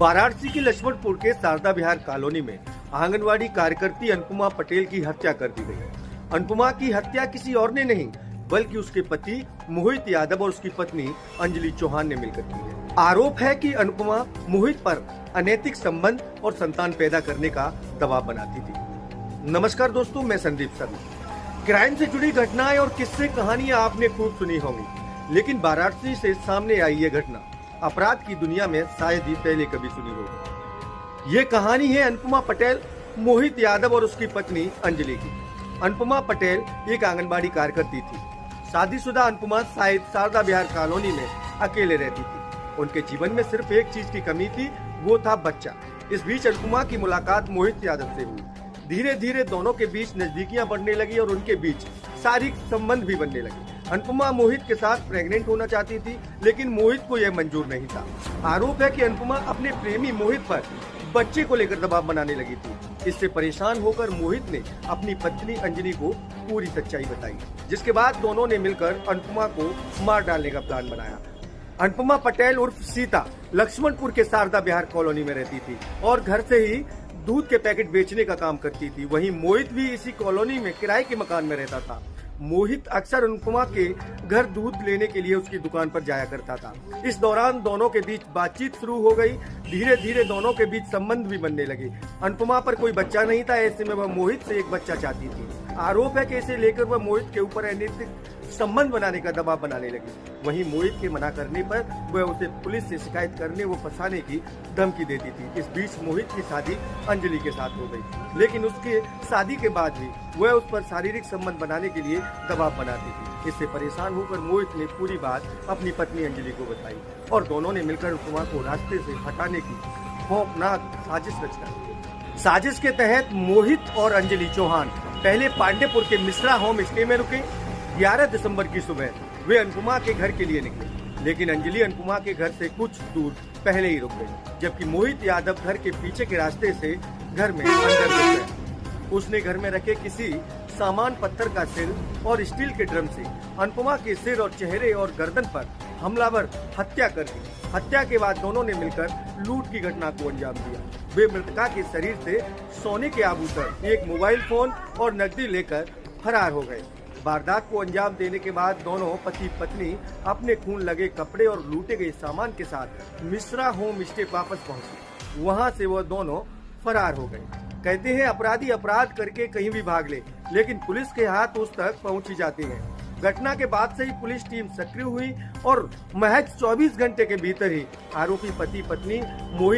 वाराणसी के लक्ष्मणपुर के शारदा विहार कॉलोनी में आंगनवाड़ी कार्यकर्ती अनुपमा पटेल की हत्या कर दी गई। अनुपमा की हत्या किसी और ने नहीं बल्कि उसके पति मोहित यादव और उसकी पत्नी अंजलि चौहान ने मिलकर की है। आरोप है कि अनुपमा मोहित पर अनैतिक संबंध और संतान पैदा करने का दबाव बनाती थी। नमस्कार दोस्तों, मैं संदीप शर्मा। क्राइम से जुड़ी घटनाएं और किस्से कहानियां आपने खूब सुनी होंगी, लेकिन वाराणसी से सामने आई ये घटना अपराध की दुनिया में शायद ही पहले कभी सुनी होगी। ये कहानी है अनुपमा पटेल, मोहित यादव और उसकी पत्नी अंजलि की। अनुपमा पटेल एक आंगनबाड़ी कार्यकर्ती थी। शादीशुदा अनुपमा शायद शारदा विहार कॉलोनी में अकेले रहती थी। उनके जीवन में सिर्फ एक चीज की कमी थी, वो था बच्चा। इस बीच अनुपमा की मुलाकात मोहित यादव से हुई। धीरे धीरे दोनों के बीच नजदीकियां बढ़ने लगी और उनके बीच शारीरिक संबंध भी बनने लगे। अनुपमा मोहित के साथ प्रेग्नेंट होना चाहती थी, लेकिन मोहित को यह मंजूर नहीं था। आरोप है कि अनुपमा अपने प्रेमी मोहित पर बच्चे को लेकर दबाव बनाने लगी थी। इससे परेशान होकर मोहित ने अपनी पत्नी अंजलि को पूरी सच्चाई बताई, जिसके बाद दोनों ने मिलकर अनुपमा को मार डालने का प्लान बनाया। अनुपमा पटेल उर्फ सीता लक्ष्मणपुर के शारदा विहार कॉलोनी में रहती थी और घर से ही दूध के पैकेट बेचने का काम करती थी। वहीं मोहित भी इसी कॉलोनी में किराए के मकान में रहता था। मोहित अक्सर अनुपमा के घर दूध लेने के लिए उसकी दुकान पर जाया करता था। इस दौरान दोनों के बीच बातचीत शुरू हो गई। धीरे धीरे दोनों के बीच संबंध भी बनने लगे। अनुपमा पर कोई बच्चा नहीं था, ऐसे में वह मोहित से एक बच्चा चाहती थी। आरोप है कि इसे लेकर वह मोहित के ऊपर अनैतिक संबंध बनाने का दबाव बनाने लगी। वहीं मोहित के मना करने पर वह उसे पुलिस से शिकायत करने व फंसाने की धमकी देती थी। इस बीच मोहित की शादी अंजलि के साथ हो गई, लेकिन उसके शादी के बाद भी वह उस पर शारीरिक संबंध बनाने के लिए दबाव बनाती थी। इससे परेशान होकर मोहित ने पूरी बात अपनी पत्नी अंजलि को बताई और दोनों ने मिलकर अनुपमा को रास्ते से हटाने की खौफनाक साजिश रची। साजिश के तहत मोहित और अंजलि चौहान पहले पांडेपुर के मिश्रा होम स्टे में रुके। 11 दिसंबर की सुबह वे अनुपमा के घर के लिए निकले, लेकिन अंजलि अनुपमा के घर से कुछ दूर पहले ही रुक गई, जबकि मोहित यादव घर के पीछे के रास्ते से घर में अंदर घुस गया। उसने घर में रखे किसी सामान पत्थर का सिर और स्टील के ड्रम से अनुपमा के सिर और चेहरे और गर्दन पर हमलावर हत्या कर दी। हत्या के बाद दोनों ने मिलकर लूट की घटना को अंजाम दिया। वे मृतका के शरीर से सोने के आभूषण, एक मोबाइल फोन और नकदी लेकर फरार हो गए। वारदात को अंजाम देने के बाद दोनों पति पत्नी अपने खून लगे कपड़े और लूटे गए सामान के साथ मिश्रा होम स्टे वापस पहुंचे। वहां से वह दोनों फरार हो गए। कहते हैं अपराधी अपराध करके कहीं भी भाग ले, लेकिन पुलिस के हाथ उस तक पहुंच ही जाते हैं। घटना के बाद से ही पुलिस टीम सक्रिय हुई और महज 24 घंटे के भीतर ही आरोपी पति पत्नी मोहित